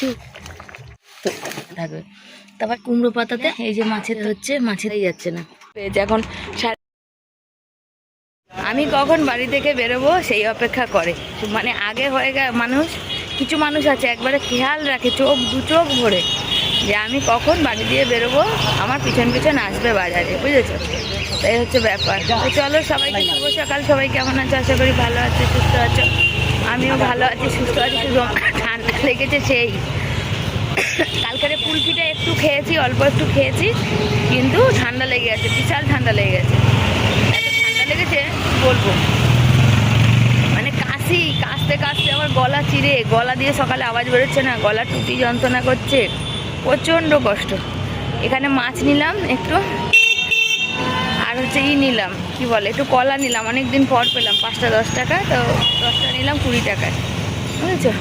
কিছু থাকবে। তারপর কুমড়ো পাতাতে এই যে মাছের হচ্ছে, মাছেরই যাচ্ছে না এখন। আমি কখন বাড়ি থেকে বেরোবো সেই অপেক্ষা করে, মানে আগে হয়ে গেছে মানুষ, কিছু মানুষ আছে একবারে খেয়াল রাখে চোখ দু চোখ ভরে যে আমি কখন বাড়ি দিয়ে বেরোবো, আমার পিছন পিছন আসবে বাজারে, বুঝেছো? তাই হচ্ছে ব্যাপার। তো চলো সবাইকে শুভ সকাল। সবাই কেমন আছো? আশা করি ভালো আছে, সুস্থ আছো। আমিও ভালো আছি, সুস্থ আছি। শুধু ঠান্ডা লেগেছে সেই। কালকের কুলফিটা একটু খেয়েছি, অল্প একটু খেয়েছি, কিন্তু ঠান্ডা লেগে গেছে, বিশাল ঠান্ডা লেগে গেছে। এত ঠান্ডা লেগেছে বলবো, মানে কাশতে কাশতে আমার গলা চিরে, গলা দিয়ে সকালে আওয়াজ বেরোচ্ছে না, গলা টুটি যন্ত্রণা করছে, প্রচণ্ড কষ্ট। এখানে মাছ নিলাম একটু, আর হচ্ছে নিলাম কি বলে, একটু কলা নিলাম, অনেকদিন পর পেলাম, 5টা 10 টাকা, তো 10টা নিলাম 20 টাকায়, বুঝেছো?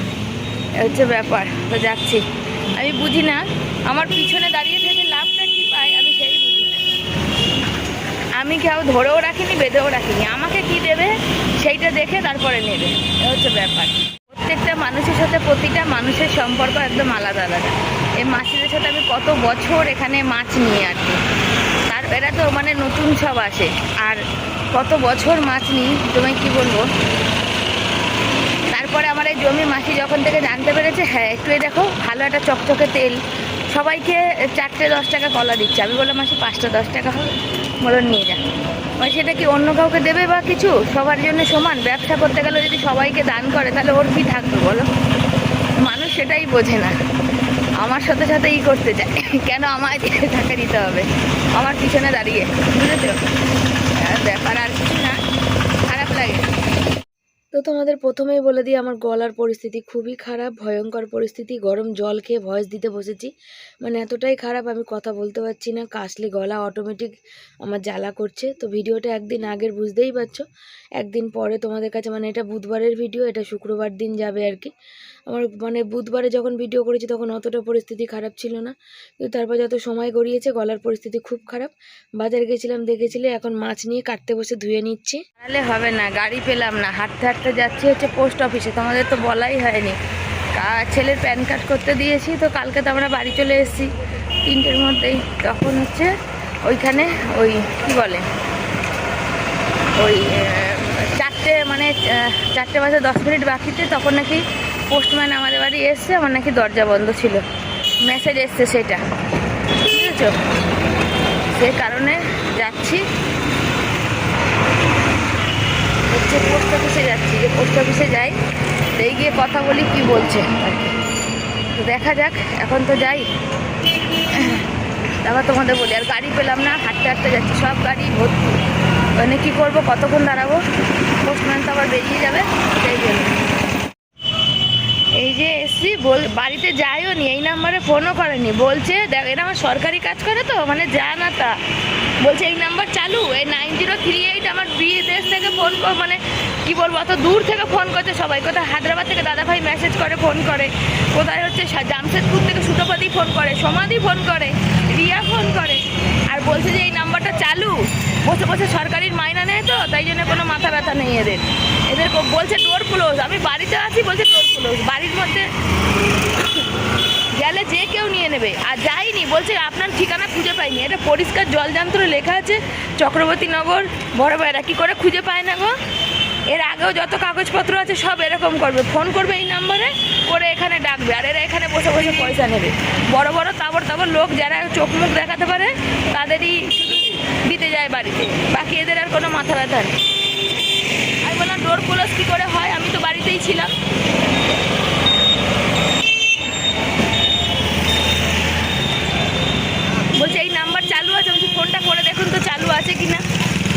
এ হচ্ছে ব্যাপার। তো যাচ্ছি, আমি বুঝি না আমার পিছনে দাঁড়িয়ে থেকে লাভটা কি পাই, আমি সেই বুঝি না। আমি কেউ ধরেও রাখিনি, বেঁধেও রাখিনি, আমাকে কি দেবে সেইটা দেখে তারপরে নেবে, এ হচ্ছে ব্যাপার। প্রত্যেকটা মানুষের সাথে প্রতিটা মানুষের সম্পর্ক একদম আলাদা আলাদা। এই মাসিদের সাথে আমি কত বছর এখানে মাছ নিই আর কি, আর এরা তো মানে নতুন সব আসে, আর কত বছর মাছ নিই তোমায় কি বলবো। তারপরে আমার এই জমি মাসি যখন থেকে জানতে পেরেছে, হ্যাঁ একটু এই দেখো ভালো একটা চকচকে তেল, সবাইকে 4টে 10 টাকা কলা দিচ্ছে। আমি বললাম মাসি 5টা 10 টাকা হবে, বলো নিয়ে যা। মানে সেটা কি অন্য কাউকে দেবে বা কিছু, সবার জন্য সমান। ব্যবসা করতে গেলে যদি সবাইকে দান করে তাহলে ওর কি থাকবে বলো? মানুষ সেটাই বোঝে না, আমার সাথে সাথে করতে চায়, কেন আমায় টাকা দিতে হবে আমার পিছনে দাঁড়িয়ে, বুঝেছো? ব্যাপার আর কিছু না, খারাপ লাগে। তো তোমাদের প্রথমেই বলে দিই, আমার গলার পরিস্থিতি খুবই খারাপ, ভয়ঙ্কর পরিস্থিতি। গরম জল খেয়ে ভয়েস দিতে বসেছি, মানে এতটাই খারাপ আমি কথা বলতে পারছি না, কাশলে গলা অটোমেটিক আমার জ্বালা করছে। তো ভিডিওটা একদিন আগের বুঝতেই পারছো, একদিন পরে তোমাদের কাছে, মানে এটা বুধবারের ভিডিও, এটা শুক্রবার দিন যাবে আর কি। আমার মানে বুধবারে যখন ভিডিও করেছি তখন অতটা পরিস্থিতি খারাপ ছিল না, কিন্তু তারপর যত সময় গড়িয়েছে গলার পরিস্থিতি খুব খারাপ। বাজারে গেছিলাম, দেখেছিলে, এখন মাছ নিয়ে কাটতে বসে ধুয়ে নিচ্ছি। তাহলে হবে না, গাড়ি পেলাম না, হাঁটতে হাঁটতে যাচ্ছি হচ্ছে পোস্ট অফিসে, তোমাদের তো বলাই হয়নি। ছেলের প্যান কার্ড করতে দিয়েছি, তো কালকে তো আমরা বাড়ি চলে এসেছি 3টের মধ্যেই। তখন হচ্ছে ওইখানে ওই কি বলে, ওই 4টে মানে 4টে বাজে 10 মিনিট বাকিতে তখন নাকি পোস্টম্যান আমাদের বাড়ি এসছে, আমার নাকি দরজা বন্ধ ছিল, মেসেজ এসছে সেটা, বুঝেছো? সে কারণে যাচ্ছি হচ্ছে পোস্ট অফিসে যাচ্ছি, যে পোস্ট অফিসে যাই, এই গিয়ে কথা বলি কি বলছে আর কি। তো দেখা যাক, এখন তো যাই, তারপর তোমাদের বলি। আর গাড়ি পেলাম না, হাঁটতে হাঁটতে যাচ্ছি, সব গাড়ি ভর্তি, মানে কী করবো, কতক্ষণ দাঁড়াবো, পোস্টম্যান তো আবার বেরিয়ে যাবে, সেই জন্য। এই যে এসছি, বাড়িতে যাইও নি, এই নাম্বারে ফোনও করেনি, বলছে দেখ এরা আমার সরকারি কাজ করে তো, মানে যা না তা, বলছে এই নাম্বার চালু, এই 9038 আমার বিদেশ থেকে ফোন, মানে কি বলবো, অত দূর থেকে ফোন করছে সবাই, কোথায় হায়দ্রাবাদ থেকে দাদাভাই মেসেজ করে ফোন করে, কোথায় হচ্ছে জামশেদপুর থেকে সুতপাদি ফোন করে, সমাধি ফোন করে, রিয়া ফোন করে, আর বলছে যে এই নাম্বারটা চালু, বসে বসে সরকারির মাইনা নেয় তো, তাই জন্য কোনো মাথা ব্যথা নেই এদের। বলছে ডোর ক্লোজ, আমি বাড়িতে আছি, বলছে ডোর ক্লোজ, বাড়ির মধ্যে গেলে যে কেউ নিয়ে নেবে, আর যাইনি, বলছে আপনার ঠিকানা খুঁজে পাইনি। এটা পরিষ্কার জলযন্ত্র লেখা আছে চক্রবর্তী নগর, বড় ভাইরা কি করে খুঁজে পায় না গো? এর আগেও যত কাগজপত্র আছে সব এরকম করবে, ফোন করবে এই নাম্বারে করে, এখানে ডাকবে, আর এরা এখানে বসে বসে পয়সা নেবে। বড় বড় তাবর তাবর লোক যারা চোখ মুখ দেখাতে পারে তাদেরই দিতে যায় বাড়িতে, বাকি এদের আর কোনো মাথা ব্যথা নেই। আমি বললাম ডোর ক্লোজ কী করে হয়, আমি তো বাড়িতেই ছিলাম। বলছে এই নাম্বার চালু আছে, বলছি ফোনটা করে দেখুন তো চালু আছে কি না,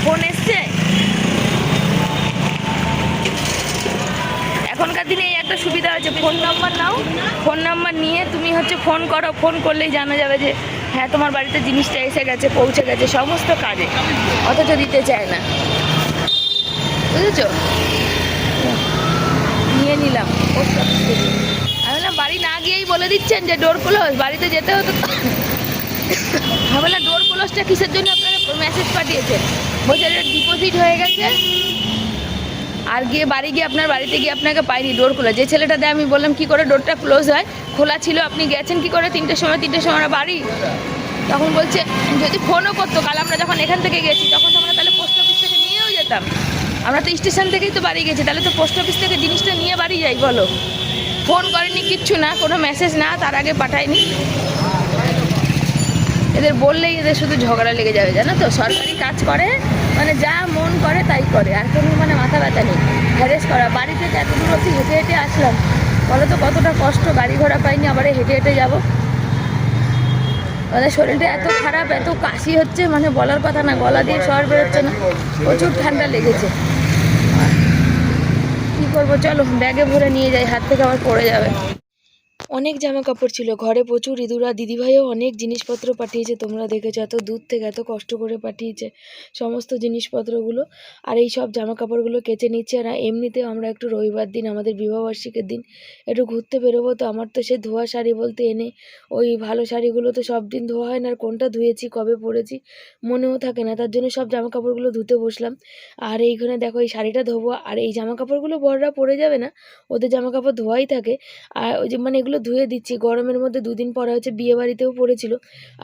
ফোন এসছে। এখনকার দিনে এই একটা সুবিধা হচ্ছে, ফোন নাম্বার নাও, ফোন নাম্বার নিয়ে তুমি হচ্ছে ফোন করো, ফোন করলেই জানা যাবে যে হ্যাঁ তোমার বাড়িতে জিনিসটা এসে গেছে, পৌঁছে গেছে, সমস্ত কাজে, অথচ দিতে চায় না, বুঝেছো? নিয়ে নিলাম পোস্ট অফিস থেকে। আমি বললাম বাড়ি না গিয়েই বলে দিচ্ছেন যে ডোর ক্লোজ, বাড়িতে যেতে হতো। আমি বললাম ডোর ক্লোজটা কিসের জন্য আপনারা মেসেজ পাঠিয়েছেন? বলছে ডিপোজিট হয়ে গেছে, আর গিয়ে বাড়ি গিয়ে আপনার বাড়িতে গিয়ে আপনাকে পাইনি ডোর খোলা, যে ছেলেটা দেয় আমি বললাম কি করে ডোরটা ক্লোজ হয়, খোলা ছিল, আপনি গেছেন কি করে 3টের সময় আমরা বাড়ি। তখন বলছে যদি ফোনও করতো, কাল আমরা যখন এখান থেকে গেছি তখন তো আমরা তাহলে পোস্ট অফিস থেকে নিয়েও যেতাম, আমরা তো স্টেশন থেকেই তো বাড়ি গেছি, তাহলে তো পোস্ট অফিস থেকে জিনিসটা নিয়ে বাড়ি যাই। বলো, ফোন করেনি, কিচ্ছু না, কোনো মেসেজ না, তার আগে পাঠায়নি। এদের বললেই এদের শুধু ঝগড়া লেগে যাবে, জানো তো, সরকারি কাজ করে মানে যা মন করে তাই করে, আর কোনো মানে মাথা ব্যথা নেই। হ্যারেস করা, বাড়ি থেকে এত দূর অবধি হেঁটে হেঁটে আসলাম, বলো তো কতটা কষ্ট, গাড়ি ঘোড়া পাইনি, আবার হেঁটে হেঁটে যাবো। ওদের শরীরটা এত খারাপ, এত কাশি হচ্ছে, মানে বলার কথা না, গলা দিয়ে স্বর বেরোচ্ছে না, প্রচুর ঠান্ডা লেগেছে। কী করবো, চলো ব্যাগে ভরে নিয়ে যাই, হাত থেকে আবার পড়ে যাবে। অনেক জামা কাপড় ছিল ঘরে, প্রচুর। ইঁদুরা দিদিভাইও অনেক জিনিসপত্র পাঠিয়েছে, তোমরা দেখেছো, এত দূর থেকে এত কষ্ট করে পাঠিয়েছে সমস্ত জিনিসপত্রগুলো। আর এই সব জামা কাপড়গুলো কেচে নিচ্ছে। আর এমনিতেও আমরা একটু রবিবার দিন, আমাদের বিবাহবার্ষিকীর দিন, একটু ঘুরতে বেরোবো, তো আমার তো সে ধোয়া শাড়ি বলতে এনে ওই ভালো শাড়িগুলো তো সব দিন ধোয়া হয় না, আর কোনটা ধুয়েছি কবে পরেছি মনেও থাকে না, তার জন্য সব জামা কাপড়গুলো ধুতে বসলাম। আর এইখানে দেখো এই শাড়িটা ধোবো, আর এই জামা কাপড়গুলো বড়রা পরে যাবে না, ওদের জামা কাপড় ধোয়াই থাকে। আর ওই যে মানে এগুলো ধুয়ে দিচ্ছি, গরমের মধ্যে 2 দিন পরা হয়েছে, বিয়ে বাড়িতেও পড়েছিল,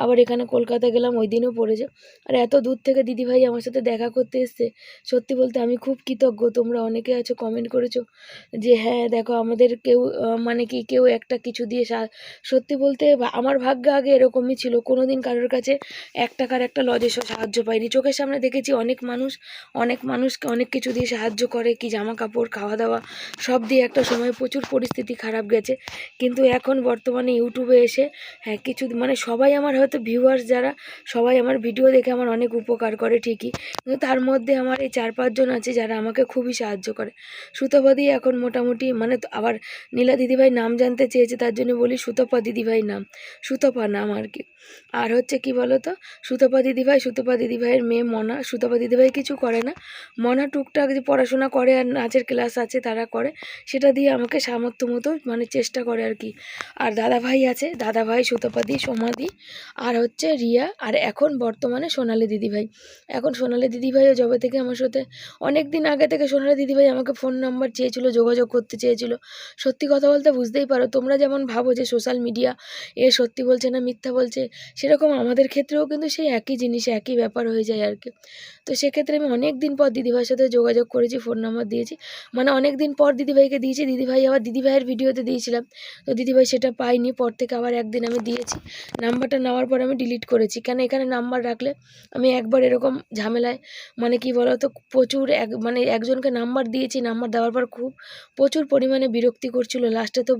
আবার এখানে কলকাতা গেলাম ওই দিনও পড়েছে। আর এত দূর থেকে দিদিভাই আমার সাথে দেখা করতে এসছে, সত্যি বলতে আমি খুব কৃতজ্ঞ। তোমরা অনেকে আছো কমেন্ট করেছো যে হ্যাঁ দেখো আমাদের কেউ মানে কি কেউ একটা কিছু দিয়ে সত্যি বলতে আমার ভাগ্য আগে এরকমই ছিল, কোনো দিন কারোর কাছে 1 টাকার একটা লজেসও সাহায্য পাইনি। চোখের সামনে দেখেছি অনেক মানুষকে অনেক কিছু দিয়ে সাহায্য করে, কি জামা কাপড়, খাওয়া দাওয়া সব দিয়ে একটা সময় প্রচুর পরিস্থিতি খারাপ গেছে। কিন্তু এখন বর্তমানে ইউটিউবে এসে হ্যাঁ কিছু মানে সবাই আমার হয়তো ভিউয়ার্স যারা, সবাই আমার ভিডিও দেখে আমার অনেক উপকার করে ঠিকই, কিন্তু তার মধ্যে আমার এই 4-5 জন আছে যারা আমাকে খুবই সাহায্য করে। সুতপাদি এখন মোটামুটি মানে আবার নীলা দিদিভাই নাম জানতে চেয়েছে, তার জন্য বলি সুতপা দিদিভাই নাম, সুতপা নাম আর কি। আর হচ্ছে কি বলো তো, সুতপা দিদিভাইয়ের মেয়ে মনা, সুতপা দিদিভাই কিছু করে না, মনা টুকটাক যে পড়াশোনা করে আর নাচের ক্লাস আছে তারা করে, সেটা দিয়ে আমাকে সামর্থ্য মতো মানে চেষ্টা করে আর কি। আর দাদাভাই আছে, দাদাভাই সুতপাদি, সোমাদি, আর হচ্ছে রিয়া, আর এখন বর্তমানে সোনালি দিদিভাই। এখন সোনালি দিদিভাইও যবে থেকে আমার সাথে অনেক দিন আগে থেকে সোনালি দিদিভাই আমাকে ফোন নাম্বার চেয়েছিল, যোগাযোগ করতে চেয়েছিল। সত্যি কথা বলতে বুঝতেই পারো, তোমরা যেমন ভাবো যে সোশ্যাল মিডিয়া এ সত্যি বলছে না মিথ্যা বলছে, সেরকম আমাদের ক্ষেত্রেও কিন্তু সেই একই জিনিস, একই ব্যাপার হয়ে যায় আর কি। তো সেক্ষেত্রে আমি অনেক দিন পর দিদিভাইয়ের সাথে যোগাযোগ করেছি, ফোন নাম্বার দিয়েছি, মানে অনেক দিন পর দিদিভাইকে দিয়েছি, দিদিভাই আবার দিদিভাইয়ের ভিডিওতে দিয়েছিলাম, তো দিদিভাই সেটা পাইনি, পর থেকে আবার একদিন আমি দিয়েছি। নাম্বারটা নেওয়ার পর আমি ডিলিট করেছি, কেন এখানে নাম্বার রাখলে আমি একবার এরকম ঝামেলায় মানে কি বলো তো, প্রচুর মানে একজনকে নাম্বার দিয়েছি, নাম্বার দেওয়ার পর খুব প্রচুর পরিমাণে বিরক্তি করছিল। লাস্টে তো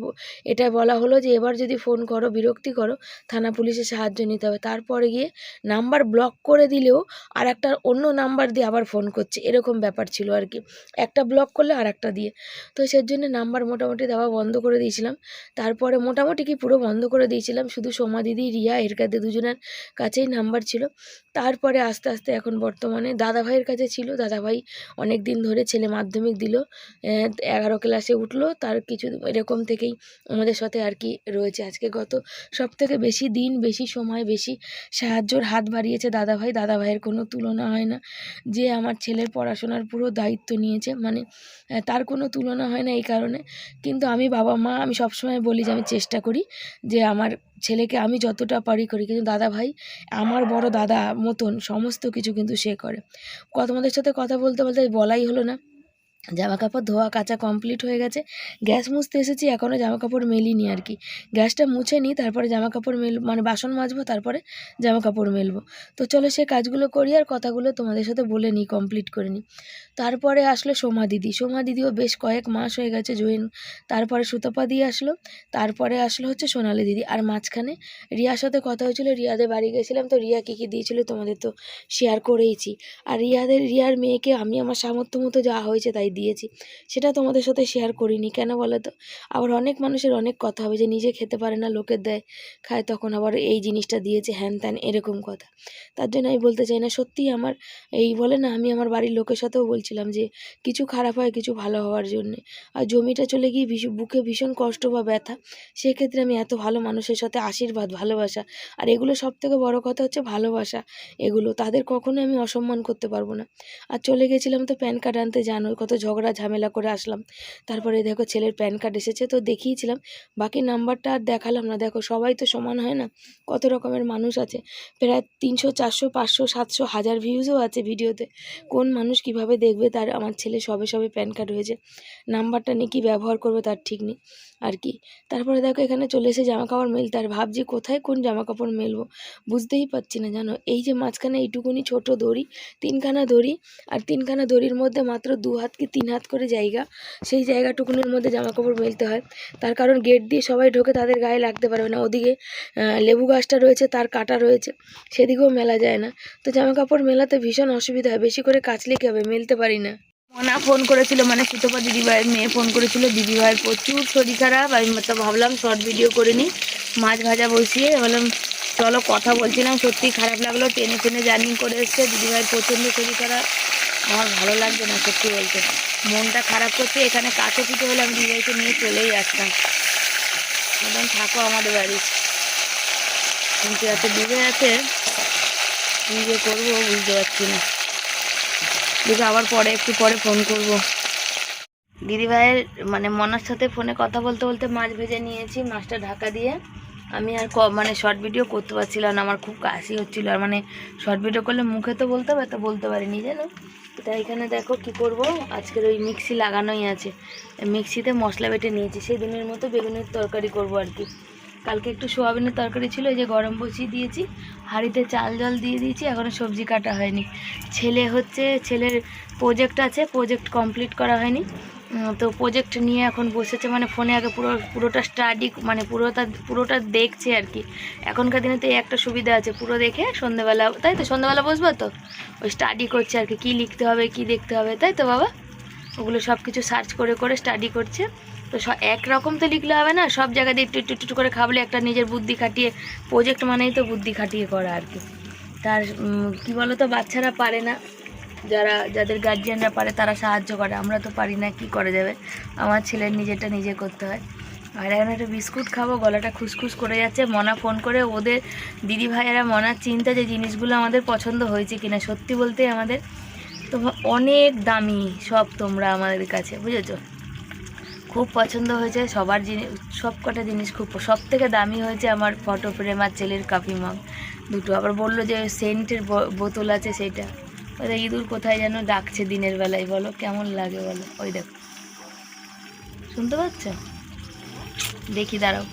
এটা বলা হলো যে এবার যদি ফোন করো বিরক্তি করো থানা পুলিশের সাহায্য নিতে হবে। তারপরে গিয়ে নাম্বার ব্লক করে দিলেও আর একটা অন্য নাম্বার দিয়ে আবার ফোন করছে, এরকম ব্যাপার ছিল আর কি, একটা ব্লক করলে আর একটা দিয়ে। তো সেই জন্য নাম্বার মোটামুটি দেওয়া বন্ধ করে দিয়েছিলাম। তারপরে মোটামুটি কি পুরো বন্ধ করে দিয়েছিলাম, শুধু সোমা দিদি, রিয়া, এর কাছে দুজনের কাছেই নাম্বার ছিল। তারপরে আস্তে আস্তে এখন বর্তমানে দাদাভাইয়ের কাছে ছিল, দাদাভাই অনেক দিন ধরে ছেলে মাধ্যমিক দিল, 11 ক্লাসে উঠলো, তার কিছু এরকম থেকেই আমাদের সাথে আর কি রয়েছে। আজকে গত সবথেকে বেশি দিন, বেশি সময়, বেশি সাহায্যর হাত বাড়িয়েছে দাদাভাই। দাদাভাইয়ের কোনো তুলনা হয় না, যে আমার ছেলের পড়াশোনার পুরো দায়িত্ব নিয়েছে, মানে তার কোনো তুলনা হয় না এই কারণে। কিন্তু আমি বাবা মা, আমি সবসময় বলি যে আমি চেষ্টা করি যে আমার ছেলেকে আমি যতটা পারি করি, কিন্তু দাদাভাই আমার বড় দাদা মতন সমস্ত কিছু কিন্তু সে করে। তোমাদের সাথে কথা বলতে বলতে বলাই হলো না, জামা কাপড় ধোয়া কাচা কমপ্লিট হয়ে গেছে, গ্যাস মুছতে এসেছি, এখনও জামা কাপড় মেলিনি আর কি, গ্যাসটা মুছে নিই, তারপরে জামা কাপড় মানে বাসন মাজবো, তারপরে জামা কাপড় মেলবো। তো চলো সে কাজগুলো করি আর কথাগুলো তোমাদের সাথে বলে নিই, কমপ্লিট করে নিই। তারপরে আসলো সোমা দিদিও বেশ কয়েক মাস হয়ে গেছে জয়েন। তারপরে সুতপা দি আসলো, তারপরে আসলো হচ্ছে সোনালি দিদি, আর মাঝখানে রিয়ার সাথে কথা হয়েছিল, রিয়াদের বাড়ি গেছিলাম, তো রিয়া কী কী দিয়েছিল তোমাদের তো শেয়ার করেইছি। আর রিয়ার মেয়েকে আমি আমার সামর্থ্য মতো যা হয়েছে তাই দিয়েছি, সেটা তোমাদের সাথে শেয়ার করিনি, কেন বলো তো, আবার অনেক মানুষের অনেক কথা হবে যে নিজে খেতে পারে না লোকের দেয় খায়, তখন আবার এই জিনিসটা দিয়েছে হ্যান ত্যান এরকম কথা, তার জন্য আমি বলতে চাই না। সত্যি আমার এই বলে না, আমি আমার বাড়ির লোকের সাথেও বলছিলাম যে কিছু খারাপ হয় কিছু ভালো হওয়ার জন্যে, আর জমিটা চলে গিয়ে বুকে ভীষণ কষ্ট বা ব্যথা, সেক্ষেত্রে আমি এত ভালো মানুষের সাথে আশীর্বাদ, ভালোবাসা, আর এগুলো সবথেকে বড় কথা হচ্ছে ভালোবাসা, এগুলো তাদের কখনো আমি অসম্মান করতে পারবো না। আর চলে গেছিলাম তো প্যান কার্ড আনতে, জানো কত ঝগড়া ঝামেলা করে আসলাম। তারপরে দেখো ছেলের প্যান কার্ড এসেছে, তো দেখিয়েছিলাম, বাকি নাম্বারটা আর দেখালাম না। দেখো সবাই তো সমান হয় না, কত রকমের মানুষ আছে, প্রায় 300 400 500 700 1000 ভিউজও আছে ভিডিওতে। কোন মানুষ কিভাবে দেখবে, তার আমার ছেলে সবে সবে প্যান কার্ড হয়েছে, নাম্বারটা নিয়ে কী ব্যবহার করবে তার ঠিক নেই আর কি। তারপরে দেখো এখানে চলে এসে জামা কাপড় মেলতে, আর ভাবছি কোথায় কোন জামা কাপড় মেলবো বুঝতেই পারছি না জানো। এই যে মাঝখানে এইটুকুনি ছোট দড়ি, 3খানা দড়ি, আর 3খানা দড়ির মধ্যে মাত্র 2 হাত কি 3 হাত করে জায়গা, সেই জায়গাটুকুনির মধ্যে জামা কাপড় মেলতে হয়। তার কারণ গেট দিয়ে সবাই ঢোকে, তাদের গায়ে লাগতে পারবে না। ওদিকে লেবু গাছটা রয়েছে, তার কাটা রয়েছে, সেদিকেও মেলা যায় না। তো জামা কাপড় মেলাতে ভীষণ অসুবিধা হয়, বেশি করে কাচলে কী হবে, মেলতে পারি না। মনা ফোন করেছিল, মানে সুতপা দিদিভাইয়ের মেয়ে ফোন করেছিল, দিদিভাইয়ের প্রচুর শরীর খারাপ। আমি তো ভাবলাম শর্ট ভিডিও করে নিই, মাছ ভাজা বসিয়ে বললাম চলো কথা বলছিলাম। সত্যি খারাপ লাগলো, টেনে টেনে জার্নি করে এসছে, দিদিভাইয়ের প্রচণ্ড শরীর খারাপ। আমার ভালো লাগছে না সত্যি বলতে, মনটা খারাপ করছে। এখানে কাছে পিঠে হলে আমি দিদিভাইকে নিয়ে চলেই আসতাম, একদম থাকো আমাদের বাড়ি, কিন্তু এত ডুবে আছে, কী যে করবো বুঝতে পারছি না। দেখি আবার পরে একটু পরে ফোন করব। দিদিভাইয়ের মানে মনার সাথে ফোনে কথা বলতে বলতে মাছ ভেজে নিয়েছি, মাছটা ঢাকা দিয়ে। আমি আর মানে শর্ট ভিডিও করতে পারছিলাম না, আমার খুব কাশি হচ্ছিলো, আর মানে শর্ট ভিডিও করলে মুখে তো বলতে হবে, তো বলতে পারিনি জানো। তাই এখানে দেখো কি করব, আজকের ওই মিক্সি লাগানোই আছে, মিক্সিতে মশলা বেটে নিয়েছি, সেই দিনের মতো বেগুনের তরকারি করব আর কি। কালকে একটু সোয়াবিনের তরকারি ছিল, এই যে গরম বসিয়ে দিয়েছি, হাঁড়িতে চাল জল দিয়ে দিয়েছি, এখনও সবজি কাটা হয়নি। ছেলের প্রজেক্ট আছে, প্রজেক্ট কমপ্লিট করা হয়নি, তো প্রজেক্ট নিয়ে এখন বসেছে, মানে ফোনে আগে পুরোটা স্টাডি, মানে পুরোটা দেখছে আর কি। এখনকার দিনে তো এই একটা সুবিধা আছে, পুরো দেখে সন্ধ্যেবেলা, তাই তো সন্ধ্যেবেলা বসবো তো ওই স্টাডি করছে আর কি, কী লিখতে হবে কী দেখতে হবে, তাই তো বাবা, ওগুলো সব কিছু সার্চ করে করে স্টাডি করছে। তো একরকম তো লিখলে হবে না, সব জায়গা দিয়ে একটু একটু একটু করে খাবলে একটা নিজের বুদ্ধি খাটিয়ে, প্রজেক্ট মানেই তো বুদ্ধি খাটিয়ে করা আর কি। তার কি বলো তো, বাচ্চারা পারে না, যাদের গার্জিয়ানরা পারে তারা সাহায্য করে, আমরা তো পারি না, কি করা যাবে। আমার ছেলের নিজেরটা নিজে করতে হয়। আর এখন একটা বিস্কুট খাবো, গলাটা খুসখুস করে যাচ্ছে। মনা ফোন করে, ওদের দিদি ভাইয়েরা মনার চিন্তা যে জিনিসগুলো আমাদের পছন্দ হয়েছে কিনা। সত্যি বলতে আমাদের তো অনেক দামি সব, তোমরা আমাদের কাছে বুঝেছো, খুব পছন্দ হয়েছে সবার জিনিস, সব কটা জিনিস খুব, সব থেকে দামি হয়েছে আমার ফটো ফ্রেম আর ছেলের কাপি মগ দুটো। আবার বললো যে সেন্টের বোতল আছে, সেইটা। ওই ইঁদুর কোথায় যেন ডাকছে দিনের বেলায়, বলো কেমন লাগে বলো, ওই দেখো শুনতে পাচ্ছ, দেখি দাঁড়াও।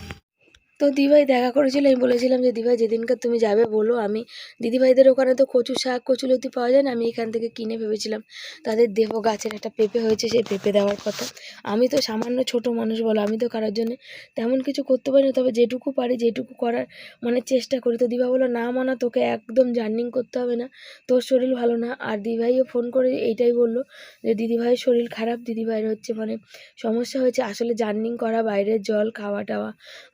তো দিদিভাই দেখা করেছিল, আমি বলেছিলাম যে দিদিভাই যেদিনকার তুমি যাবে বলো, আমি দিদিভাইদের ওখানে তো কচু শাক কচুলতি পাওয়া যায় না, আমি এখান থেকে কিনে ভেবেছিলাম তাদের দেবো, গাছের একটা পেঁপে হয়েছে, সেই পেঁপে দেওয়ার কথা। আমি তো সামান্য ছোট মানুষ বলো, আমি তো কারোর জন্য তেমন কিছু করতে পারি না, তবে যেটুকু পারি যেটুকু করার মানে চেষ্টা করি। তো দিদিভাই বলো না মানা, তোকে একদম জার্নিং করতে হবে না, তোর শরীর ভালো না। আর দিদিভাইও ফোন করে এইটাই বললো যে দিদিভাইয়ের শরীর খারাপ, দিদিভাইয়ের হচ্ছে মানে সমস্যা হয়েছে, আসলে জার্নিং করা, বাইরের জল খাওয়া টাওয়া,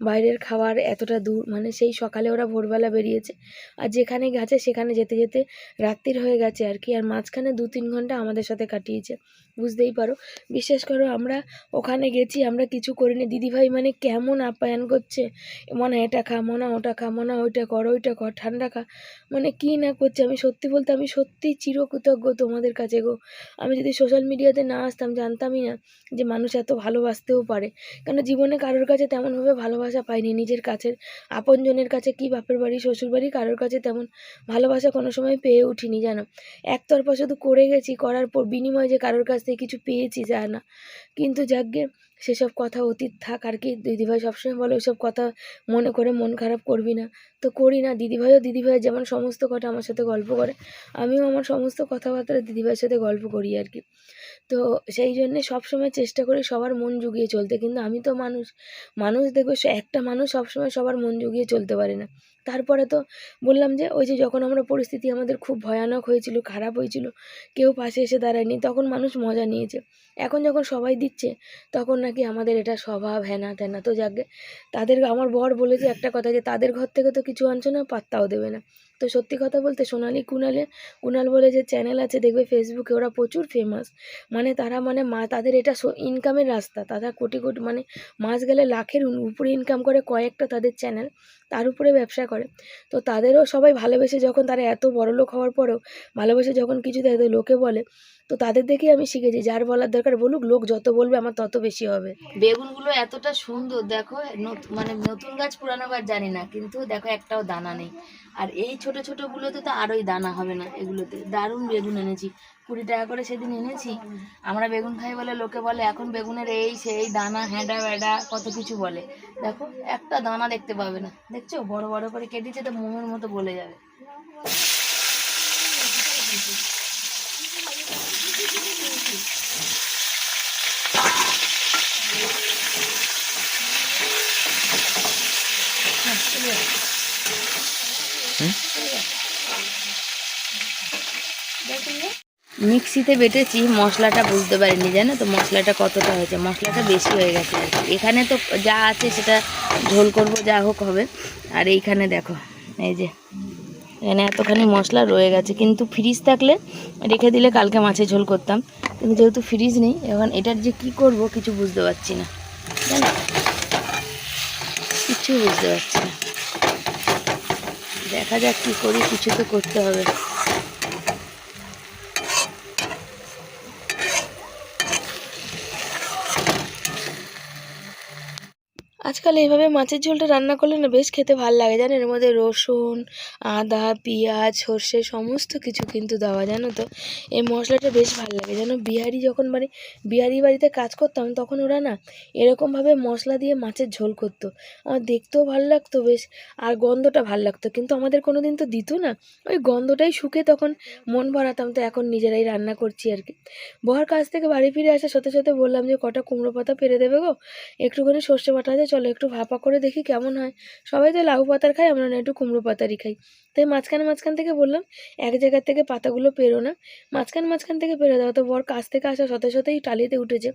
বাইরের খাবার এতটা দূর, মানে সেই সকালে ওরা ভোরবেলা বেরিয়েছে, আর যেখানে গেছে সেখানে যেতে যেতে রাত্রির হয়ে গেছে আর কি। আর মাঝখানে 2-3 ঘন্টা আমাদের সাথে কাটিয়েছে, বুঝতেই পারো। বিশ্বাস করো, আমরা ওখানে গেছি, আমরা কিছু করিনি, দিদিভাই মানে কেমন আপ্যায়ন করছে, মনে এটা খা, মনে ওটা খা, মনে ওইটা কর ওইটা কর, ঠান্ডা খা, মানে কী না করছে। আমি সত্যি বলতে আমি সত্যি চিরকৃতজ্ঞ তোমাদের কাছে গো। আমি যদি সোশ্যাল মিডিয়াতে না আসতাম, জানতামই না যে মানুষ এত ভালোবাসতেও পারে, কেন জীবনে কারোর কাছে তেমনভাবে ভালোবাসা পাইনি। নিজের কাছের আপনজনের কাছে, কি বাপের বাড়ি শ্বশুর বাড়ি, কারোর কাছে তেমন ভালোবাসা কোনো সময় পেয়ে উঠিনি জানো। একতরফা শুধু করে গেছি, করার পর বিনিময়ে যে কারোর কাছ থেকে কিছু পেয়েছি যা না। কিন্তু যাকগে সেসব কথা অতীত থাক আর কি। দিদিভাই সবসময় বলে ওইসব কথা মনে করে মন খারাপ করবি না, তো করি না। দিদিভাইয়ের যেমন সমস্ত কথা আমার সাথে গল্প করে, আমিও আমার সমস্ত কথাবার্তা দিদিভাইয়ের সাথে গল্প করি আর কি। তো সেই জন্যে সবসময় চেষ্টা করি সবার মন জুগিয়ে চলতে, কিন্তু আমি তো মানুষ দেখবে, একটা মানুষ সবসময় সবার মন জুগিয়ে চলতে পারে না। তারপরে তো বললাম যে ওই যে যখন আমরা পরিস্থিতি আমাদের খুব ভয়ানক হয়েছিল, খারাপ হয়েছিল, কেউ পাশে এসে দাঁড়ায়নি, তখন মানুষ মজা নিয়েছে। এখন যখন সবাই দিচ্ছে তখন না নাকি আমাদের এটা স্বভাব, হ্যানা ত্যানা। তো যাকে তাদের আমার বর বলেছে একটা কথা, যে তাদের ঘর থেকে তো কিছু আনছো না, পাত্তাও দেবে না। তো সত্যি কথা বলতে সোনালি কুনাল বলে যে চ্যানেল আছে দেখবে ফেসবুকে, ওরা প্রচুর ফেমাস। মানে তারা মানে তাদের এটা ইনকামের রাস্তা। তারা কোটি কোটি মানে মাস গেলে লাখের উপরে ইনকাম করে, কয়েকটা তাদের চ্যানেল, তার উপরে ব্যবসা করে। তো তাদেরও সবাই ভালোবেসে, যখন তারা এত বড়লোক হওয়ার পরেও ভালোবেসে যখন কিছু দেয় তো লোকে বলে। তো তাদের দেখেই আমি শিখেছি, যার বলার দরকার বলুক, লোক যত বলবে আমার তত বেশি হবে। বেগুনগুলো এতটা সুন্দর দেখো, মানে নতুন গাছ পুরানো গাছ জানি না, কিন্তু দেখো একটাও দানা নেই। আর এই ছোট ছোটগুলোতে তো আরোই দানা হবে না। এগুলোতে দারুণ বেগুন এনেছি, 20 টাকা করে সেদিন এনেছি। আমরা বেগুন খাই বলে লোকে বলে এখন বেগুনের এই সেই দানা হ্যাঁডা ব্যাডা কত কিছু বলে। দেখো একটা দানা দেখতে পাবে না, দেখছো বড় বড় করে কেটেছে তো মোমের মতো বলে যাবে। মিক্সিতে বেটেছি, মশলাটা বুঝতে পারিনি, জানো তো মশলাটা কতটা হয়েছে, মশলাটা বেশি হয়ে গেছে আর কি। এখানে তো যা আছে সেটা ঝোল করব, যা হোক হবে। আর এইখানে দেখো, এই যে এখানে এতখানি মশলা রয়ে গেছে, কিন্তু ফ্রিজ থাকলে রেখে দিলে কালকে মাছের ঝোল করতাম, কিন্তু যেহেতু ফ্রিজ নেই এখন এটার যে কি করব কিছু বুঝতে পারছি না, জানো কিছু বুঝতে পারছি না। দেখা যাক কী করি, কিছু তো করতে হবে। আজকাল এইভাবে মাছের ঝোলটা রান্না করলে না বেশ খেতে ভালো লাগে, জানো এর মধ্যে রসুন, আদা, পেঁয়াজ, সর্ষে সমস্ত কিছু কিন্তু দেওয়া, জানো তো এই মশলাটা বেশ ভালো লাগে। জানো যখন মানে বিহারি বাড়িতে কাজ করতাম তখন ওরা না এরকমভাবে মশলা দিয়ে মাছের ঝোল করতো, আমার দেখতেও ভালো লাগতো বেশ, আর গন্ধটা ভালো লাগতো, কিন্তু আমাদের কোনো দিন তো দিত না, ওই গন্ধটাই শুকে তখন মন ভরাতাম। তো এখন নিজেরাই রান্না করছি আর কি। বর কাছ থেকে বাড়ি ফিরে আসার সাথে সাথে বললাম যে কটা কুমড়ো পাতা পেরে দেবে গো, একটুখানি সর্ষে বাটা আছে, চলো একটু ভাপা করে দেখি কেমন হয়। সবাই তো লাউ পাতার খাই, আমরা না একটু কুমড়ো পাতারই খাই। তাই মাঝখান থেকে বললাম এক জায়গার থেকে পাতাগুলো পেরো না, মাঝখান থেকে পেরে দাও। তো বর কাছ থেকে আসার সাথে সাথেই টালিতে উঠেছে।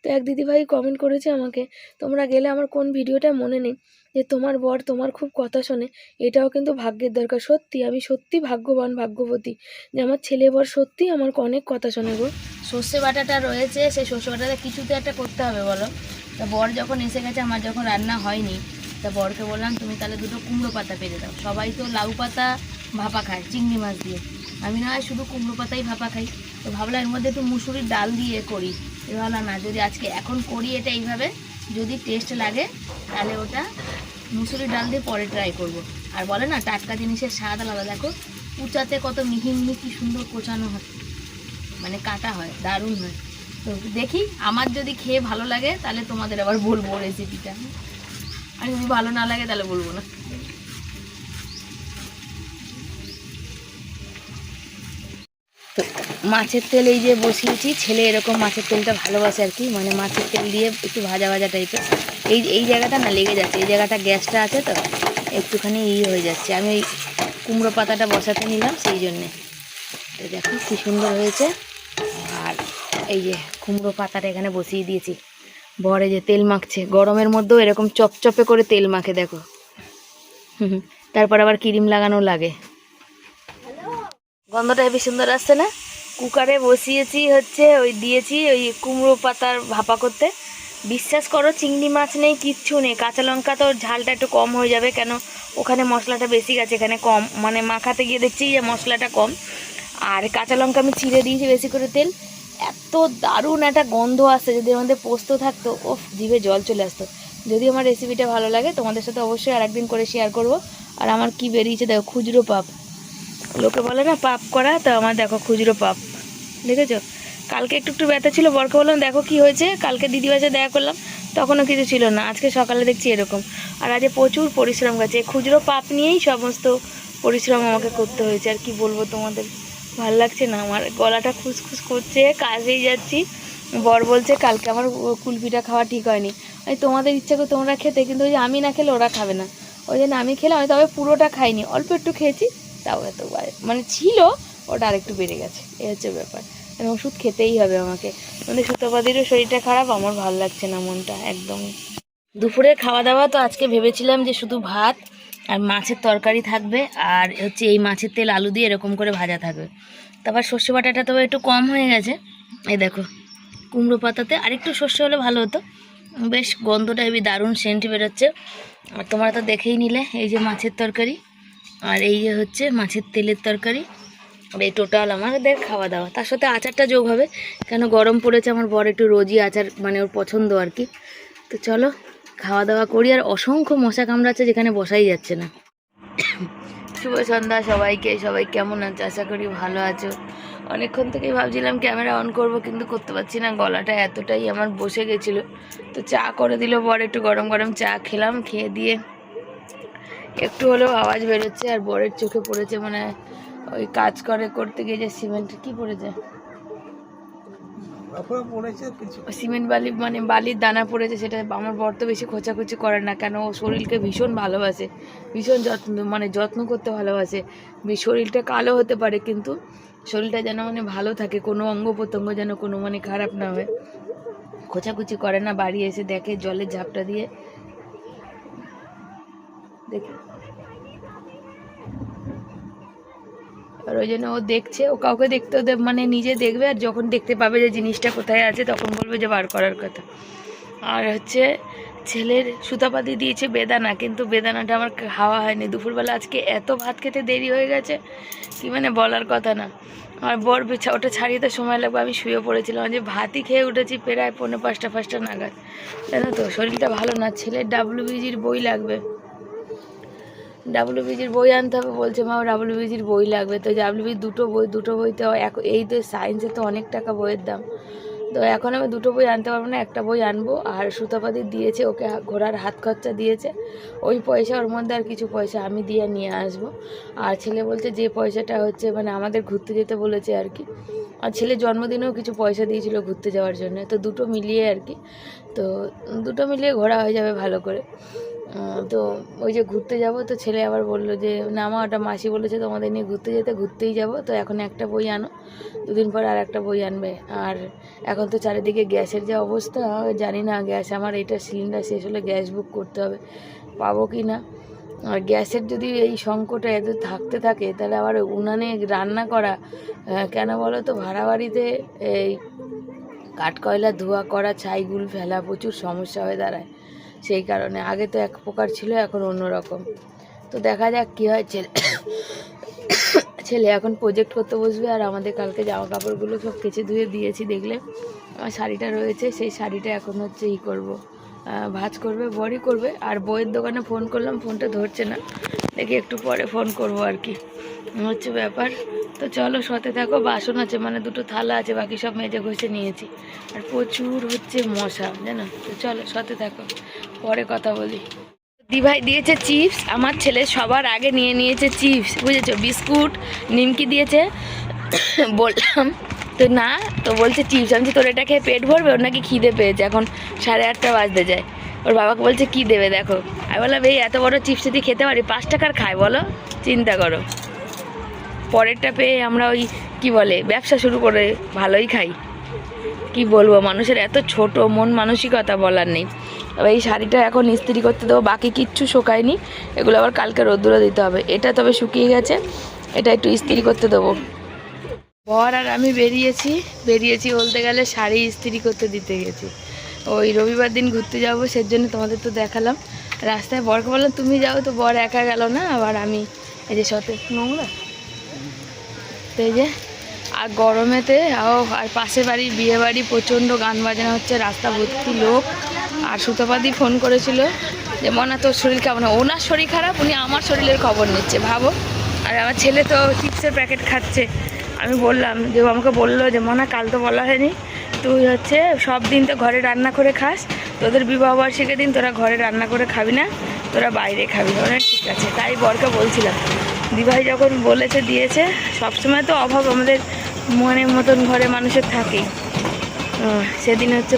তো এক দিদিভাই কমেন্ট করেছে আমাকে, তোমরা গেলে আমার কোন ভিডিওটা মনে নেই, যে তোমার বর তোমার খুব কথা শোনে, এটাও কিন্তু ভাগ্যের দরকার। সত্যি আমি সত্যি ভাগ্যবান ভাগ্যবতী যে আমার ছেলে বর সত্যি আমার অনেক কথা শোনে গো। সর্ষে বাটাটা রয়েছে, সেই সর্ষে বাটাটা কিছুতে একটা করতে হবে বলো। তা বর যখন এসে গেছে, আমার যখন রান্না হয়নি, তা বরকে বললাম তুমি তাহলে দুটো কুমড়ো পাতা পেরে দাও। সবাই তো লাউ পাতা ভাপা খায় চিংড়ি মাছ দিয়ে, আমি না হয় শুধু কুমড়ো পাতাই ভাপা খাই। তো ভাবলাম এর মধ্যে একটু মুসুরির ডাল দিয়ে করি। ভাবলাম না, যদি আজকে এখন করি এটা এইভাবে, যদি টেস্ট লাগে তাহলে ওটা মুসুরির ডাল দিয়ে পরে ট্রাই করব। আর বলে না টাটকা জিনিসের স্বাদ আলাদা। দেখো উঁচাতে কত মিহি মিহি কি সুন্দর কোচানো হয়, মানে কাটা হয়, দারুণ হয়। তো দেখি আমার যদি খেয়ে ভালো লাগে তাহলে তোমাদের আবার বলবো রেসিপিটা, আর যদি ভালো না লাগে তাহলে বলবো না। তো মাছের তেল এই যে বসিয়েছি, ছেলে এরকম মাছের তেলটা ভালোবাসে আর কি, মানে মাছের তেল দিয়ে একটু ভাজা ভাজা টাইপের। এই জায়গাটা না লেগে যাচ্ছে, এই জায়গাটা গ্যাসটা আছে তো একটুখানি হয়ে যাচ্ছে। আমি ওই কুমড়ো পাতাটা বসাতে নিলাম সেই জন্যে। তো দেখো কী সুন্দর হয়েছে। আর এই যে কুমড়ো পাতাটা এখানে বসিয়ে দিয়েছি, বরে যে তেল মাখছে, গরমের মধ্যেও এরকম চপচপে করে তেল মাখে দেখো। তারপর আবার ক্রিম লাগানো লাগে। গন্ধটা হেবি সুন্দর আসছে না। কুকারে বসিয়েছি হচ্ছে দিয়েছি ওই কুমড়ো পাতার ভাপা করতে। বিশ্বাস করো চিংড়ি মাছ নেই, কিচ্ছু নেই, কাঁচা লঙ্কা তো ঝালটা একটু কম হয়ে যাবে, কেন ওখানে মশলাটা বেশি গেছে, এখানে কম, মানে মাখাতে গিয়ে দেখছি যে মশলাটা কম। আর কাঁচা লঙ্কা আমি চিড়ে দিয়েছি বেশি করে তেল। এত দারুণ একটা গন্ধ আসছে, যদি আমাদের পোস্ত থাকতো ওফ জিভে জল চলে আসতো। যদি আমার রেসিপিটা ভালো লাগে তোমাদের সাথে অবশ্যই আরেকদিন করে শেয়ার করব। আর আমার কি বেরিয়েছে দেখো, খুচরো পাপ, লোকে বলে না পাপ করা, তো আমার দেখো খুচরো পাপ, দেখেছো। কালকে একটু ব্যথা ছিল, বরকে বললাম দেখো কি হয়েছে, কালকে দিদিভাইয়ের সাথে দেখা করলাম তখনও কিছু ছিল না, আজকে সকালে দেখছি এরকম। আর আজ প্রচুর পরিশ্রম গেছে, খুচরো পাপ নিয়েই সমস্ত পরিশ্রম আমাকে করতে হয়েছে। আর কি বলবো তোমাদের, ভালো লাগছে না, আমার গলাটা খুসখুস করছে, কাজেই যাচ্ছি। বর বলছে কালকে আমার কুলপিটা খাওয়া ঠিক হয়নি। আমি তোমাদের ইচ্ছা করে তোমরা খেতে, কিন্তু ওই যে আমি না খেলে ওরা খাবে না, ওই জন্য আমি খেলাম। আমি তবে পুরোটা খাইনি, অল্প একটু খেয়েছি, তাও এত মানে ছিল, ওটা আরেকটু বেড়ে গেছে, এই হচ্ছে ব্যাপার। ওষুধ খেতেই হবে আমাকে, মানে সুতপাদিরও শরীরটা খারাপ, আমার ভালো লাগছে না মনটা একদমই। দুপুরে খাওয়া দাওয়া তো আজকে ভেবেছিলাম যে শুধু ভাত আর মাছের তরকারি থাকবে, আর হচ্ছে এই মাছের তেল আলু দিয়ে এরকম করে ভাজা থাকবে। তারপর সর্ষে বাটাটা তবে একটু কম হয়ে গেছে, এই দেখো কুমড়ো পাতাতে আরেকটু সর্ষে হলে ভালো হতো। বেশ গন্ধটা হেবি দারুণ সেন্ট বেরোচ্ছে। আর তোমরা তো দেখেই নিলে এই যে মাছের তরকারি, আর এই যে হচ্ছে মাছের তেলের তরকারি, আর এই টোটাল আমাদের খাওয়া দাওয়া। তার সাথে আচারটা যোগ হবে, কেন গরম পড়েছে, আমার বর একটু রোজই আচার মানে ওর পছন্দ আর কি। তো চলো খাওয়া দাওয়া করি। আর অসংখ্য মশা কামড়াচ্ছে, যেখানে বসাই যাচ্ছে না। শুভ সন্ধ্যা সবাইকে, সবাই কেমন আছো? আশা করি ভালো আছো। অনেকক্ষণ থেকেই ভাবছিলাম ক্যামেরা অন করব, কিন্তু করতে পারছি না, গলাটা এতটাই আমার বসে গেছিলো। তো চা করে দিল বর, একটু গরম গরম চা খেলাম, খেয়ে দিয়ে একটু হলেও আওয়াজ বেরোচ্ছে। আর বরের চোখে পড়েছে মানে ওই কাজ করতে গিয়ে যে সিমেন্ট কি পড়েছে, সিমেন্ট বালি মানে বালির দানা পড়েছে, সেটা আমার বর তো বেশি খোঁচাখুচি করে না, কেন ও শরীরকে ভীষণ ভালোবাসে, ভীষণ যত্ন করতে ভালোবাসে। শরীরটা কালো হতে পারে, কিন্তু শরীরটা যেন মানে ভালো থাকে, কোনো অঙ্গ প্রত্যঙ্গ যেন কোনো মানে খারাপ না হয়, খোঁচাখুচি করে না। বাড়ি এসে দেখে জলের ঝাপটা দিয়ে দেখে, আর ওই জন্য ও দেখছে, ও কাউকে দেখতে মানে নিজে দেখবে, আর যখন দেখতে পাবে যে জিনিসটা কোথায় আছে তখন বলবে যে বার করার কথা। আর হচ্ছে ছেলের সুতাপাতি দিয়েছে বেদানা, কিন্তু বেদানাটা আমার খাওয়া হয়নি দুপুরবেলা। আজকে এত ভাত খেতে দেরি হয়ে গেছে কি মানে বলার কথা না। আর বর ওটা ছাড়িয়ে সময় লাগবে, আমি শুয়ে পড়েছিলাম, যে ভাতই খেয়ে উঠেছি প্রায় 4:45 নাগাদ, জানো তো শরীরটা ভালো না। ছেলের WBGর বই লাগবে, WBGর বই আনতে হবে বলছে মা, WBGর বই লাগবে। তো WBG দুটো বইতে এই তো সায়েন্সে তো অনেক টাকা বইয়ের দাম, তো এখন আমি দুটো বই আনতে পারবো না, একটা বই আনবো। আর সুতাপাতি দিয়েছে ওকে, ঘোড়ার হাত খরচা দিয়েছে, ওই পয়সা ওর মধ্যে আর কিছু পয়সা আমি দিয়ে নিয়ে আসবো। আর ছেলে বলছে যে পয়সাটা হচ্ছে মানে আমাদের ঘুরতে যেতে বলেছে আর কি, আর ছেলে জন্মদিনেও কিছু পয়সা দিয়েছিল ঘুরতে যাওয়ার জন্য, তো দুটো মিলিয়ে আর কি, তো দুটো মিলিয়ে ঘোরা হয়ে যাবে ভালো করে। তো ওই যে ঘুরতে যাব, তো ছেলে আবার বললো যে না মা, ওটা মাসি বলেছে তোমাদের নিয়ে ঘুরতেই যাব, তো এখন একটা বই আনো, দুদিন পর আর একটা বই আনবে। আর এখন তো চারিদিকে গ্যাসের যে অবস্থা, জানি না গ্যাস, আমার এটা সিলিন্ডার শেষ হলে গ্যাস বুক করতে হবে, পাবো কি না। আর গ্যাসের যদি এই সংকটে এত থাকতে থাকে, তাহলে আবার উনানে রান্না করা, কেন বলো তো, ভাড়া বাড়িতে এই কাঠকয়লা ধোয়া করা, ছাইগুল ফেলা, প্রচুর সমস্যা হয়ে দাঁড়ায়। সেই কারণে আগে তো এক প্রকার ছিল, এখন অন্যরকম। তো দেখা যাক কী হয়। ছেলে এখন প্রজেক্ট করতে বসবে, আর আমাদের কালকে জামা কাপড়গুলো সব কেচে ধুয়ে দিয়েছি, দেখলে আমার শাড়িটা রয়েছে, সেই শাড়িটা এখন হচ্ছে করবো, ভাঁজ করবে, বড়ি করবে। আর বইয়ের দোকানে ফোন করলাম, ফোনটা ধরছে না, দেখি একটু পরে ফোন করবো আর কি, হচ্ছে ব্যাপার। তো চলো সাথে থাকো। বাসন আছে মানে দুটো থালা আছে, বাকি সব মেজে ঘষে নিয়েছি, আর প্রচুর হচ্ছে মশা জানো। তো চলো সাথে থাকো, পরে কথা বলি। দিভাই দিয়েছে চিপস, আমার ছেলে সবার আগে নিয়ে নিয়েছে চিপস, বুঝেছো, বিস্কুট নিমকি দিয়েছে। বললাম তো না, তো বলছে চিপস। আমি তোর এটা খেয়ে পেট ভরবে? ওর নাকি খিদে পেয়েছে, এখন 8:30 বাজতে যায়। ওর বাবাকে বলছে কি দেবে দেখো। আমি বললাম এই এত বড় চিপস যদি খেতে পারি, 5 টাকার খায় বলো, চিন্তা করো। পরেরটা পেয়ে আমরা ওই কি বলে ব্যবসা শুরু করে ভালোই খাই। কি বলবো, মানুষের এত ছোট মন মানসিকতা বলার নেই। তবে এই শাড়িটা এখন ইস্ত্রি করতে দেবো, বাকি কিচ্ছু শুকায়নি, এগুলো আবার কালকে রোদ্দুরে দিতে হবে। এটা তবে শুকিয়ে গেছে, এটা একটু ইস্ত্রি করতে দেবো। বর আর আমি বেরিয়েছি বলতে গেলে শাড়ি ইস্ত্রি করতে দিতে গেছি। ওই রবিবার দিন ঘুরতে যাবো, সেজন্য তোমাদের তো দেখালাম। রাস্তায় বরকে বললাম তুমি যাও, তো বর একা গেল না, আবার আমি এই যে সতে নোংরা, তো এই যে আর গরমেতে আর পাশের বাড়ি বিয়ে বাড়ি প্রচণ্ড গান বাজনা হচ্ছে, রাস্তা ভর্তি লোক। আর সুতপাদি ফোন করেছিল যে মনা তোর শরীর কেমন? ওনার শরীর খারাপ, উনি আমার শরীরের খবর নিচ্ছে, ভাবো। আর আমার ছেলে তো চিপসের প্যাকেট খাচ্ছে। আমি বললাম যে আমাকে বললো যে মনা কাল তো বলা হয়নি, তুই হচ্ছে সব দিন তো ঘরে রান্না করে খাস, তোদের বিবাহবার্ষিকীর দিন তোরা ঘরে রান্না করে খাবি না, তোরা বাইরে খাবি। ওরা ঠিক আছে, তাই বরকে বলছিলাম। দিভাই যখন বলেছে দিয়েছে, সবসময় তো অভাব আমাদের মনের মতন ঘরে মানুষের থাকেই। সেদিন হচ্ছে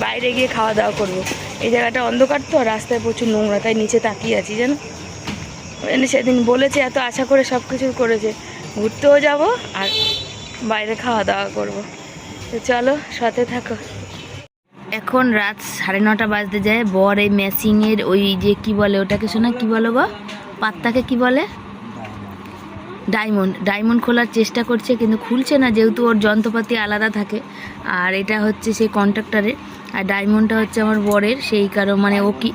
বাইরে গিয়ে খাওয়া দাওয়া করবো। এই জায়গাটা অন্ধকার তো, রাস্তায় প্রচুর নোংরা, তাই নিচে তাকিয়ে আছি জানো। সেদিন বলেছে, এত আশা করে সব কিছু করেছে, ঘুরতেও যাব আর বাইরে খাওয়া দাওয়া করবো। তো চলো সাথে থাকো। এখন রাত 9:30 বাজতে যায়। বর এই ম্যাচিংয়ের ওই যে কি বলে ওটাকে, শোনা কি বলো গো, পাত্তাকে কি বলে, ডায়মন্ড খোলার চেষ্টা করছে, কিন্তু খুলছে না, যেহেতু ওর যন্ত্রপাতি আলাদা থাকে। আর এটা হচ্ছে সেই কন্ট্রাক্টরের, আর ডায়মন্ডটা হচ্ছে আমার বরের, সেই কারণ মানে ও কি,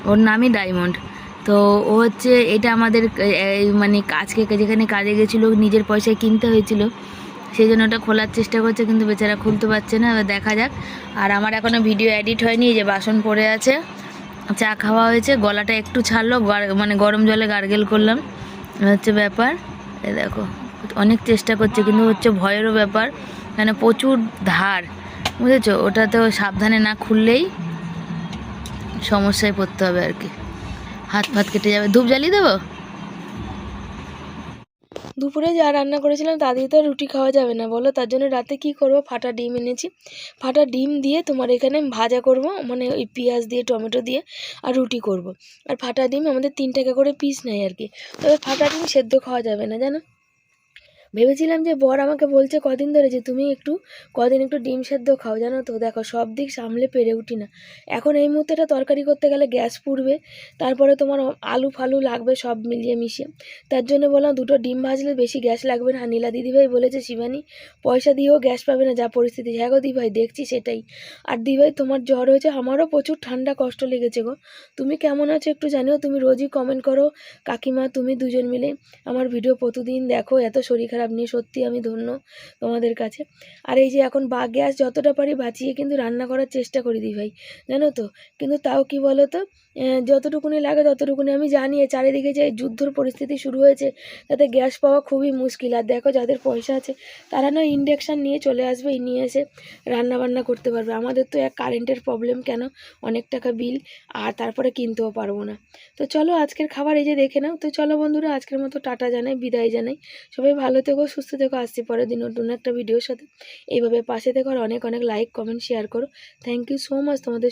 ওর নামই ডায়মন্ড। তো ও হচ্ছে এটা আমাদের মানে আজকে যেখানে কাজে গেছিলো নিজের পয়সায় কিনতে হয়েছিল, সেই জন্য ওটা খোলার চেষ্টা করছে, কিন্তু বেচারা খুলতে পারছে না। এবার দেখা যাক। আর আমার এখনও ভিডিও এডিট হয়নি, যে বাসন পড়ে আছে, চা খাওয়া হয়েছে, গলাটা একটু ছাড়লো, মানে গরম জলে গার্গেল করলাম, হচ্ছে ব্যাপার। এই দেখো অনেক চেষ্টা করছে, কিন্তু হচ্ছে ভয়েরও ব্যাপার, মানে প্রচুর ধার, বুঝেছো, ওটা তো সাবধানে না খুললেই সমস্যায় পড়তে হবে আর কি, হাত ফাত কেটে যাবে। ধূপ জ্বালিয়ে দেবো। দুপুরে যা রান্না করেছিলাম তা দিয়ে তো রুটি খাওয়া যাবে না বলো, তার জন্য রাতে কি করব, ফাটা ডিম এনেছি। ফাটা ডিম দিয়ে তোমার এখানে ভাজা করব, মানে ওই পেঁয়াজ দিয়ে টমেটো দিয়ে, আর রুটি করব। আর ফাটা ডিম আমাদের 3 টাকা করে পিস নেয় আর কি। তবে ফাটা ডিম সেদ্ধ খাওয়া যাবে না জানো। ভেবেছিলাম যে বর আমাকে বলছে কদিন ধরে যে তুমি কদিন একটু ডিম সেদ্ধ খাও, জানো তো দেখো সব দিক সামলে পেরে উঠি না। এখন এই মুহূর্তেটা তরকারি করতে গেলে গ্যাস পুড়বে, তারপরে তোমার আলু ফালু লাগবে, সব মিলিয়ে মিশিয়ে। তার জন্য বললাম 2টো ডিম ভাজলে বেশি গ্যাস লাগবে না। নীলা দিদিভাই বলেছে শিবানী পয়সা দিয়েও গ্যাস পাবে না, যা পরিস্থিতি। হ্যাঁ গো দিভাই, দেখছি সেটাই। আর দিভাই তোমার জ্বর হয়েছে, আমারও প্রচুর ঠান্ডা কষ্ট লেগেছে গো। তুমি কেমন আছো একটু জানিও, তুমি রোজই কমেন্ট করো। কাকিমা তুমি দুজন মিলে আমার ভিডিও প্রতিদিন দেখো, এত শরীর খারাপ নিয়ে সত্যি আমি ধন্য তোমাদের কাছে। আর এই যে এখন গ্যাস যতটা পারি বাঁচিয়ে কিন্তু রান্না করার চেষ্টা করি দিভাই, জানো তো। কিন্তু তাও কি বলো তো, যতটুকুনি লাগে ততটুকুনি। আমি জানি চারিদিকে যে যুদ্ধর পরিস্থিতি শুরু হয়েছে, তাতে গ্যাস পাওয়া খুবই মুশকিল। আর দেখো যাদের পয়সা আছে তারা না ইন্ডাকশান নিয়ে চলে আসবে, নিয়ে এসে রান্না বান্না করতে পারবে। আমাদের তো কারেন্টের প্রবলেম, কেন অনেক টাকা বিল, আর তারপরে কিনতেও পারবো না। তো চলো আজকের খাবার এই যে দেখে নাও। তো চলো বন্ধুরা, আজকের মতো টাটা জানাই, বিদায় জানাই। সবাই ভালো থেকো, সুস্থ থেকো। আসছি পরের দিন নতুন একটা ভিডিওর সাথে। এইভাবে পাশে থেকো, আর অনেক অনেক লাইক কমেন্ট শেয়ার করো। থ্যাংক ইউ সো মাচ তোমাদের।